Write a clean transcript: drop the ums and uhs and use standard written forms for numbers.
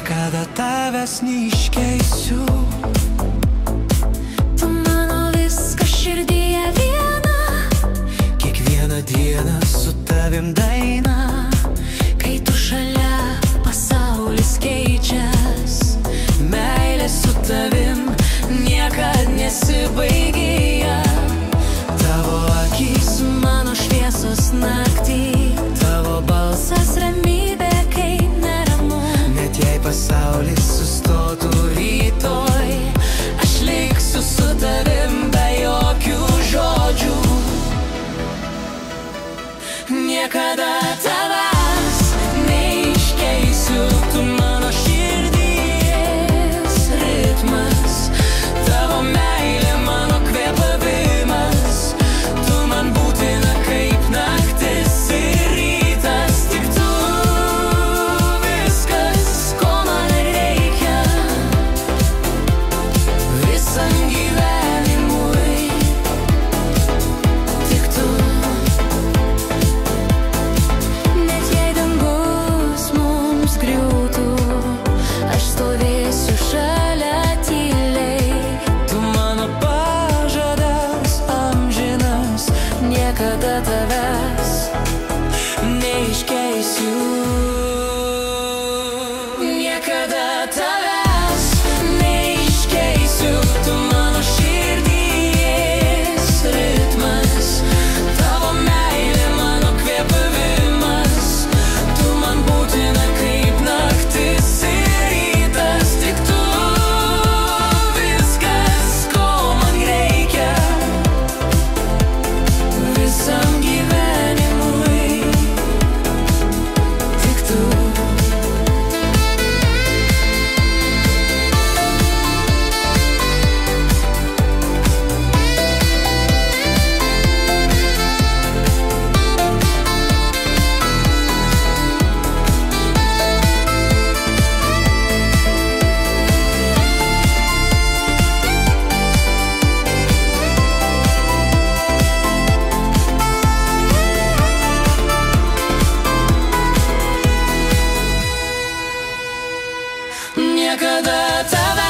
niekada tavęs neiškeisiu. Tu mano viskas širdyje viena, Kiekvieną dieną su tavim daina. kai tu šalia, pasaulis keičias. Meilė su tavim niekad nesibaigia. Tavo akys, Mano šviesos naktį, tavo balsas, ramybė, kai neramu. net jei pasaulis sustotų rytoj, aš liksiu su tavim be jokių žodžių. Niekada tavęs neiškeisiu, tu mano širdies ritmas, tavo meilė mano kvėpavimas, tu man būtina kaip naktis ir rytas, tik tu viskas, ko man reikia visam gyvenimui, tik tu. Net jei dangus mums griūtų, aš stovėsiu šalia tyliai. Tu mano pažadas amžinas, niekada tavęs neiškeisiu. Niekada tavęs neiškeisiu, tu mano širdies ritmas, tavo meilė mano kvėpavimas, tu man būtina kaip naktis ir rytas, tik tu viskas, ko man reikia visam gyvenimui, tik tu. Niekada tavęs